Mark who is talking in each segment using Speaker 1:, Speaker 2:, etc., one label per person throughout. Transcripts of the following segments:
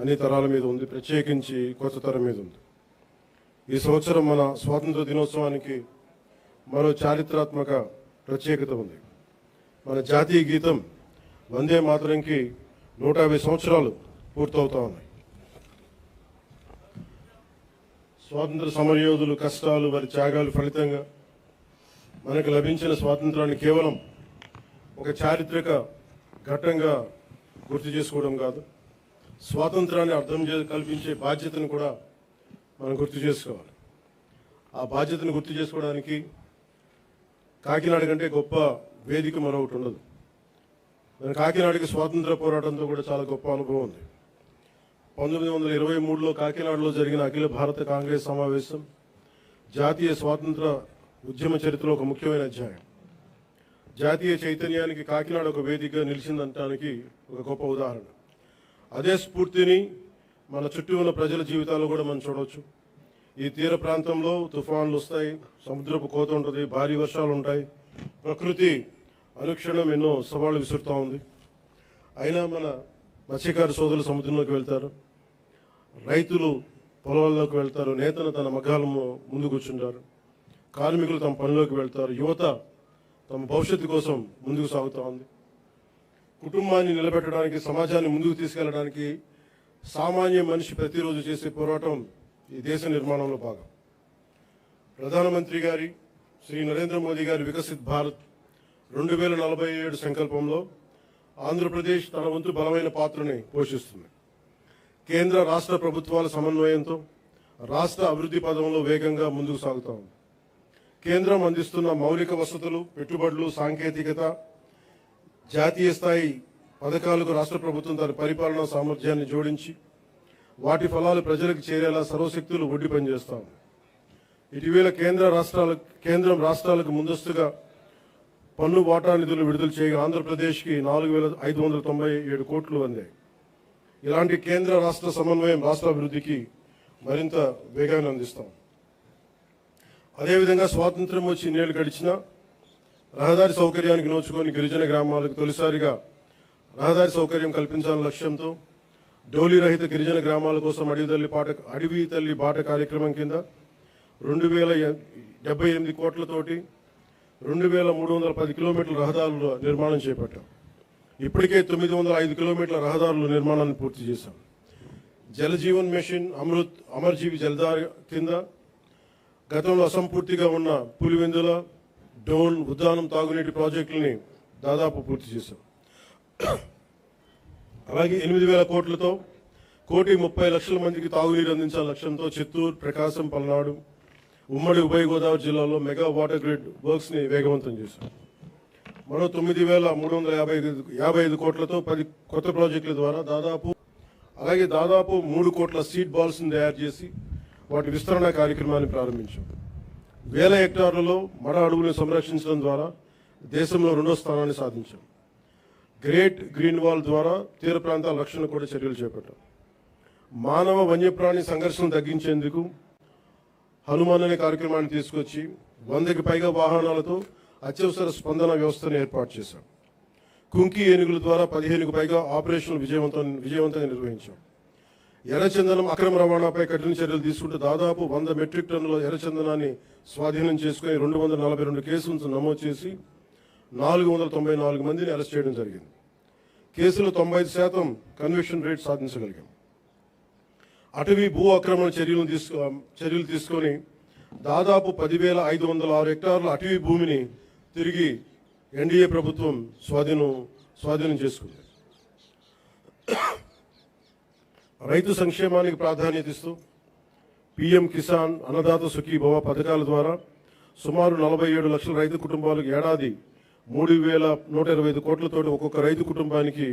Speaker 1: అన్ని తరాల మీద ఉంది, ప్రత్యేకించి కొత్త తరం మీద ఉంది. ఈ సంవత్సరం మన స్వాతంత్ర దినోత్సవానికి మరో చారిత్రాత్మక ప్రత్యేకత ఉంది. మన జాతీయ గీతం వందే మాతరంకి 150 సంవత్సరాలు పూర్తవుతా ఉన్నాయి. స్వాతంత్ర సమరయోధులు కష్టాలు, వారి త్యాగాలు ఫలితంగా మనకు లభించిన స్వాతంత్రాన్ని కేవలం ఒక చారిత్రక ఘట్టంగా గుర్తు చేసుకోవడం కాదు, స్వాతంత్రాన్ని అర్థం కల్పించే బాధ్యతను కూడా మనం గుర్తు చేసుకోవాలి. ఆ బాధ్యతను గుర్తు చేసుకోవడానికి కాకినాడ కంటే గొప్ప వేదిక మరొకటి ఉండదు. మన కాకినాడకి స్వాతంత్ర పోరాటంతో కూడా చాలా గొప్ప అనుభవం ఉంది. 1923లో కాకినాడలో జరిగిన అఖిల భారత కాంగ్రెస్ సమావేశం జాతీయ స్వాతంత్ర ఉద్యమ చరిత్రలో ఒక ముఖ్యమైన అధ్యాయం. జాతీయ చైతన్యానికి కాకినాడ ఒక వేదికగా నిలిచిందనడానికి ఒక గొప్ప ఉదాహరణ. అదే స్ఫూర్తిని మన చుట్టూ ఉన్న ప్రజల జీవితాల్లో కూడా మనం చూడవచ్చు. ఈ తీర ప్రాంతంలో తుఫాన్లు వస్తాయి, సముద్రపు కోత ఉంటుంది, భారీ వర్షాలు ఉంటాయి, ప్రకృతి అనుక్షణం ఎన్నో సవాళ్లు విసురుతూ ఉంది. అయినా మన మత్స్యకార సోదరులు సముద్రంలోకి వెళ్తారు, రైతులు పొలాల్లోకి వెళ్తారు, నేతలు తన మగ్గాల ముందు కూర్చుంటారు, కార్మికులు తమ పనిలోకి వెళ్తారు, యువత తమ భవిష్యత్తు కోసం ముందుకు సాగుతూ ఉంది. కుటుంబాన్ని నిలబెట్టడానికి, సమాజాన్ని ముందుకు తీసుకెళ్లడానికి సామాన్య మనిషి ప్రతిరోజు చేసే పోరాటం ఈ దేశ నిర్మాణంలో భాగం. ప్రధానమంత్రి గారి శ్రీ నరేంద్ర మోదీ గారి వికసిత్ భారత్ 2047 సంకల్పంలో ఆంధ్రప్రదేశ్ తన వంతు బలమైన పాత్రని పోషిస్తుంది. కేంద్ర రాష్ట్ర ప్రభుత్వాల సమన్వయంతో రాష్ట్ర అభివృద్ధి పదంలో వేగంగా ముందుకు సాగుతా ఉంది. కేంద్రం అందిస్తున్న మౌలిక వసతులు, పెట్టుబడులు, సాంకేతికత, జాతీయ స్థాయి పథకాలకు రాష్ట్ర ప్రభుత్వం తన పరిపాలనా సామర్థ్యాన్ని జోడించి వాటి ఫలాలు ప్రజలకు చేరేలా సర్వశక్తులు ఒడ్డి పనిచేస్తాం. ఇటీవల కేంద్రం రాష్ట్రాలకు ముందస్తుగా పన్ను వాటా నిధులు విడుదల చేయగా ఆంధ్రప్రదేశ్కి 4,597 కోట్లు అందాయి. ఇలాంటి కేంద్ర రాష్ట్ర సమన్వయం రాష్ట్ర అభివృద్ధికి మరింత వేగాన్ని అందిస్తాం. అదేవిధంగా స్వాతంత్ర్యం వచ్చి ఇన్నేళ్లు గడిచినా రహదారి సౌకర్యానికి నోచుకొని గిరిజన గ్రామాలకు తొలిసారిగా రహదారి సౌకర్యం కల్పించాలనే లక్ష్యంతో డోలీ రహిత గిరిజన గ్రామాల కోసం అడవి తల్లి బాట కార్యక్రమం కింద 2,078 కోట్లతోటి 2,310 కిలోమీటర్ల రహదారుల నిర్మాణం చేపట్టాం. ఇప్పటికే 905 కిలోమీటర్ల రహదారుల నిర్మాణాన్ని పూర్తి చేశాం. జలజీవన్ మిషన్, అమర్ జీవి జలధార కింద గతంలో అసంపూర్తిగా ఉన్న పులివెందుల, డోన్, ఉద్దానం తాగునీటి ప్రాజెక్టులని దాదాపు పూర్తి చేశాం. అలాగే 8,000 కోట్లతో 1,30,00,000 మందికి తాగునీరు అందించాల లక్ష్యంతో చిత్తూరు, ప్రకాశం, పల్నాడు, ఉమ్మడి ఉభయ గోదావరి జిల్లాలో మెగా వాటర్ గ్రిడ్ వర్క్స్ ని వేగవంతం చేశాం. మరో 9,355 కోట్లతో 10 కొత్త ప్రాజెక్టుల ద్వారా దాదాపు 3 కోట్ల సీడ్ బాల్స్ ని తయారు చేసి వాటి విస్తరణ కార్యక్రమాన్ని ప్రారంభించాం. 1,000 హెక్టార్లలో మడ అడవులను సంరక్షించడం ద్వారా దేశంలో 2వ స్థానాన్ని సాధించాం. గ్రేట్ గ్రీన్ వాల్ ద్వారా తీర ప్రాంతాల రక్షణ కూడా చర్యలు చేపట్టాం. మానవ వన్యప్రాణి సంఘర్షణ తగ్గించేందుకు హనుమాన్ అనే కార్యక్రమాన్ని తీసుకొచ్చి 100కి పైగా వాహనాలతో అత్యవసర స్పందన వ్యవస్థను ఏర్పాటు చేశాం. కుంకి ఏనుగుల ద్వారా 15కు పైగా ఆపరేషన్లు విజయవంతంగా నిర్వహించాం. ఎర్రచందనం అక్రమ రవాణాపై కఠిన చర్యలు తీసుకుంటూ దాదాపు 100 మెట్రిక్ టన్నుల ఎర్రచందనాన్ని స్వాధీనం చేసుకుని 242 కేసులను నమోదు చేసి 494 మందిని అరెస్ట్ చేయడం జరిగింది. కేసులో 95% కన్విక్షన్ రేట్ సాధించగలిగాం. అటవీ భూ ఆక్రమణ చర్యలు తీసుకొని దాదాపు 10,506 హెక్టార్ల అటవీ భూమిని తిరిగి ఎన్డీఏ ప్రభుత్వం స్వాధీనం చేసుకుంది. రైతు సంక్షేమానికి ప్రాధాన్యత ఇస్తూ పీఎం కిసాన్, అన్నదాత సుఖీభవ పథకాల ద్వారా సుమారు 47 లక్షల రైతు కుటుంబాలకు ఏడాది 3,125 కోట్లతోటి ఒక్కొక్క రైతు కుటుంబానికి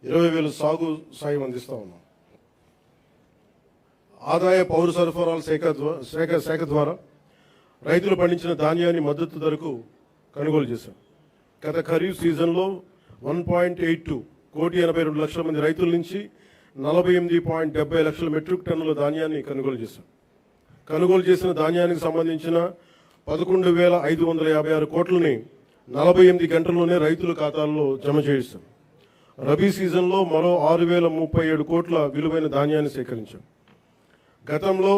Speaker 1: 20,000 సాగు సాయం అందిస్తా ఉన్నాం. ఆదాయ పౌర సరఫరాల శాఖ ద్వారా రైతులు పండించిన ధాన్యాన్ని మద్దతు ధరకు కొనుగోలు చేశాం. గత ఖరీఫ్ సీజన్లో 1.82 కోటి 82 లక్షల మంది రైతుల నుంచి 48.70 లక్షల మెట్రిక్ టన్నుల ధాన్యాన్ని కొనుగోలు చేశాం. కొనుగోలు చేసిన ధాన్యానికి సంబంధించిన 11,556 కోట్లని 48 గంటల్లోనే రైతుల ఖాతాల్లో జమ చేయిస్తాం. రబీ సీజన్లో మరో 6,037 కోట్ల విలువైన ధాన్యాన్ని సేకరించాం. గతంలో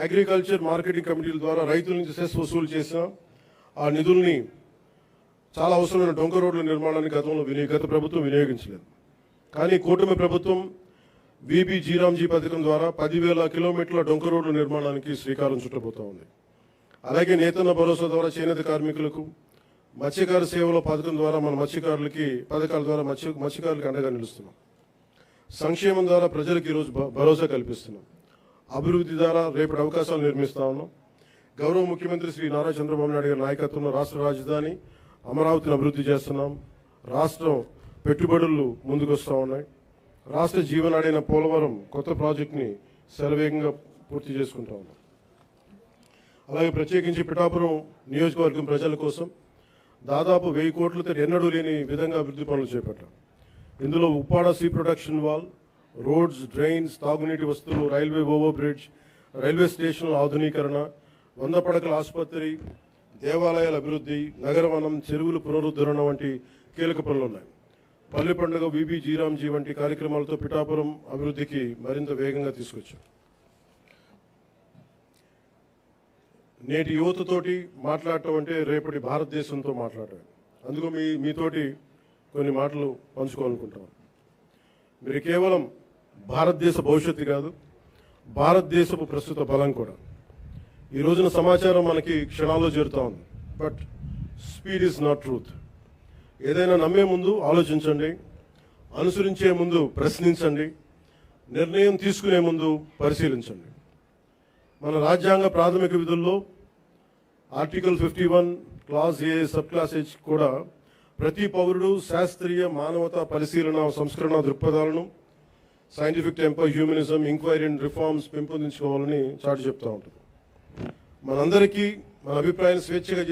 Speaker 1: అగ్రికల్చర్ మార్కెటింగ్ కమిటీల ద్వారా రైతుల నుంచి సెస్ వసూలు చేసిన ఆ నిధుల్ని చాలా అవసరమైన డొంక రోడ్ల నిర్మాణానికి గత ప్రభుత్వం వినియోగించలేదు. కానీ కూటమి ప్రభుత్వం విబి జీరాంజీ పథకం ద్వారా 10,000 కిలోమీటర్ల డొంక రోడ్ల నిర్మాణానికి శ్రీకారం చుట్టబోతా ఉంది. అలాగే నేతన్న భరోసా ద్వారా చేనేత కార్మికులకు, మత్స్యకార సేవల పథకం ద్వారా మన పథకాల ద్వారా మత్స్యకారులకు అండగా నిలుస్తున్నాం. సంక్షేమం ద్వారా ప్రజలకు ఈరోజు భరోసా కల్పిస్తున్నాం. అభివృద్ధి ద్వారా రేపటి అవకాశాలు నిర్మిస్తా ఉన్నాం. గౌరవ ముఖ్యమంత్రి శ్రీ నారా చంద్రబాబు నాయుడు గారి నాయకత్వంలో రాష్ట్ర రాజధాని అమరావతిని అభివృద్ధి చేస్తున్నాం. రాష్ట్రం పెట్టుబడులు ముందుకు వస్తూ ఉన్నాయి. రాష్ట్ర జీవనాడైన పోలవరం కొత్త ప్రాజెక్టుని శరవేగంగా పూర్తి చేసుకుంటా ఉన్నాం. అలాగే ప్రత్యేకించి పిఠాపురం నియోజకవర్గం ప్రజల కోసం దాదాపు 1000 కోట్లతో ఎన్నడూ లేని విధంగా అభివృద్ధి పనులు చేపట్టాం. ఇందులో Uppada sea protection wall, roads, drains, తాగునీటి వస్తువులు, రైల్వే ఓవర్ బ్రిడ్జ్, రైల్వే స్టేషన్ల ఆధునీకరణ, 100 పడకల ఆసుపత్రి, దేవాలయాల అభివృద్ధి, నగరవనం, చెరువుల పునరుద్ధరణ వంటి కీలక పనులు ఉన్నాయి. పల్లె పండుగ, విబి జీరాంజీ వంటి కార్యక్రమాలతో పిఠాపురం అభివృద్ధికి మరింత వేగంగా తీసుకొచ్చాం. నేటి యువతతోటి మాట్లాడటం అంటే రేపటి భారతదేశంతో మాట్లాడటం. అందుకు మీతోటి కొన్ని మాటలు పంచుకోవాలనుకుంటాం. మీరు కేవలం భారతదేశ భవిష్యత్తు కాదు, భారతదేశపు ప్రస్తుత బలం కూడా. ఈ రోజున సమాచారం మనకి క్షణాల్లో చేరుతా ఉంది. But speed is not truth. ఏదైనా నమ్మే ముందు ఆలోచించండి, అనుసరించే ముందు ప్రశ్నించండి, నిర్ణయం తీసుకునే ముందు పరిశీలించండి. మన రాజ్యాంగ ప్రాథమిక విధుల్లో article 51 clause A sub clause H కూడా ప్రతి పౌరుడు శాస్త్రీయ మానవతా పరిశీలన సంస్కరణ దృక్పథాలను, scientific temper, humanism, enquiry and reforms పెంపొందించుకోవాలని చాటి చెప్తా ఉంటుంది. మనందరికీ మన అభిప్రాయాన్ని స్వేచ్ఛగా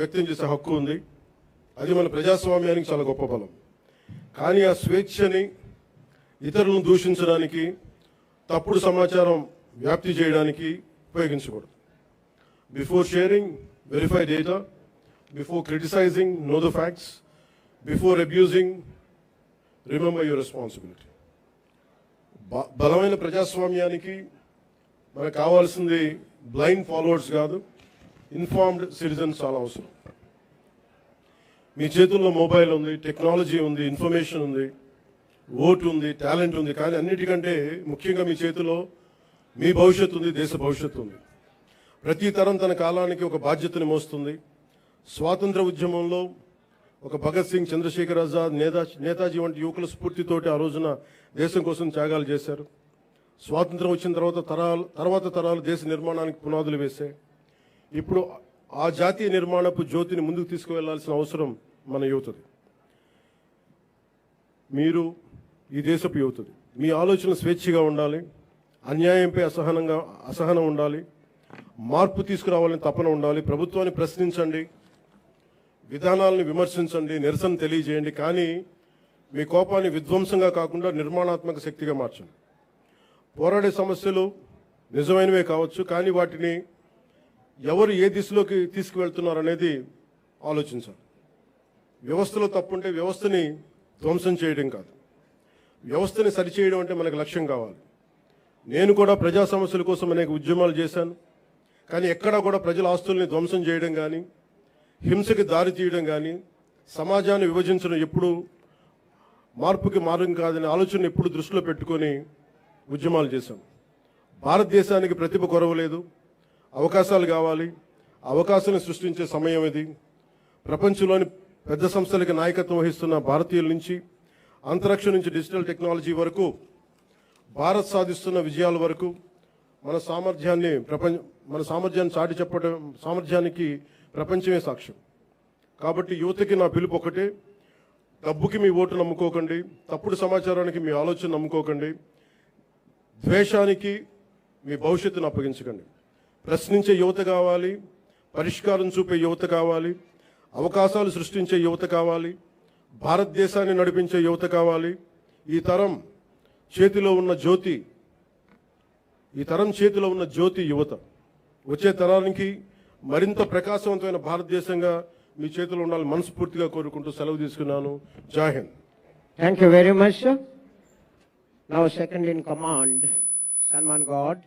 Speaker 1: వ్యక్తం చేసే హక్కు ఉంది. అది మన ప్రజాస్వామ్యానికి చాలా గొప్ప బలం. కానీ ఆ స్వేచ్ఛని ఇతరులను దూషించడానికి, తప్పుడు సమాచారం వ్యాప్తి చేయడానికి ఉపయోగించకూడదు. Before sharing, verify data. Before criticizing, know the facts. Before abusing, remember your responsibility. బలమైన ప్రజాస్వామ్యానికి మనకు కావాల్సింది బ్లైండ్ ఫాలోవర్స్ కాదు, ఇన్ఫార్మ్డ్ సిటిజన్స్ చాలా అవసరం. మీ చేతుల్లో మొబైల్ ఉంది, టెక్నాలజీ ఉంది, ఇన్ఫర్మేషన్ ఉంది, ఓటు ఉంది, టాలెంట్ ఉంది. కానీ అన్నిటికంటే ముఖ్యంగా మీ చేతిలో మీ భవిష్యత్తు ఉంది, దేశ భవిష్యత్తు ఉంది. ప్రతి తరం తన కాలానికి ఒక బాధ్యతని మోస్తుంది. స్వాతంత్ర ఉద్యమంలో ఒక భగత్ సింగ్, చంద్రశేఖర్ ఆజాద్, నేతాజీ వంటి యువకుల స్ఫూర్తితోటి ఆ రోజున దేశం కోసం త్యాగాలు చేశారు. స్వాతంత్రం వచ్చిన తర్వాత తరాలు దేశ నిర్మాణానికి పునాదులు వేశాయి. ఇప్పుడు ఆ జాతీయ నిర్మాణపు జ్యోతిని ముందుకు తీసుకువెళ్లాల్సిన అవసరం మన యువతది. మీరు ఈ దేశపు యువతది. మీ ఆలోచన స్వేచ్ఛగా ఉండాలి, అన్యాయంపై అసహనం ఉండాలి, మార్పు తీసుకురావాలని తపన ఉండాలి. ప్రభుత్వాన్ని ప్రశ్నించండి, విధానాలను విమర్శించండి, నిరసన తెలియజేయండి. కానీ మీ కోపాన్ని విధ్వంసంగా కాకుండా నిర్మాణాత్మక శక్తిగా మార్చండి. పోరాడే సమస్యలు నిజమైనవే కావచ్చు, కానీ వాటిని ఎవరు ఏ దిశలోకి తీసుకువెళ్తున్నారనేది ఆలోచించాలి. వ్యవస్థలో తప్పుంటే వ్యవస్థని ధ్వంసం చేయడం కాదు, వ్యవస్థని సరిచేయడం అంటే మనకు లక్ష్యం కావాలి. నేను కూడా ప్రజా సమస్యల కోసం అనేక ఉద్యమాలు చేశాను. కానీ ఎక్కడా కూడా ప్రజల ఆస్తుల్ని ధ్వంసం చేయడం కానీ, హింసకి దారి తీయడం కానీ, సమాజాన్ని విభజించడం ఎప్పుడు మార్పుకి మార్గం కాదనే ఆలోచన ఎప్పుడు దృష్టిలో పెట్టుకొని ఉద్యమాలు చేశాం. భారతదేశానికి ప్రతిభ కొరవలేదు, అవకాశాలు కావాలి. అవకాశాలను సృష్టించే సమయం ఇది. ప్రపంచంలోని పెద్ద సంస్థలకి నాయకత్వం వహిస్తున్న భారతీయుల నుంచి, అంతరిక్షం నుంచి డిజిటల్ టెక్నాలజీ వరకు, భారత్ సాధిస్తున్న విజయాల వరకు మన సామర్థ్యాన్ని చాటి చెప్పడం, సామర్థ్యానికి ప్రపంచమే సాక్ష్యం. కాబట్టి యువతకి నా పిలుపు ఒకటే: డబ్బుకి మీ ఓటు నమ్ముకోకండి, తప్పుడు సమాచారానికి మీ ఆలోచన నమ్ముకోకండి, ద్వేషానికి మీ భవిష్యత్తును అప్పగించకండి. ప్రశ్నించే యువత కావాలి, పరిష్కారం చూపే యువత కావాలి, అవకాశాలు సృష్టించే యువత కావాలి, భారతదేశాన్ని నడిపించే యువత కావాలి. ఈ తరం చేతిలో ఉన్న జ్యోతి యువత. వచ్చే తరానికి మరింత ప్రకాశవంతమైన భారతదేశంగా మీ చేతిలో ఉండాలని మనస్ఫూర్తిగా కోరుకుంటూ సెలవు తీసుకున్నాను. జై Hind.
Speaker 2: Thank you very much, sir. Now, second in command, Salman God.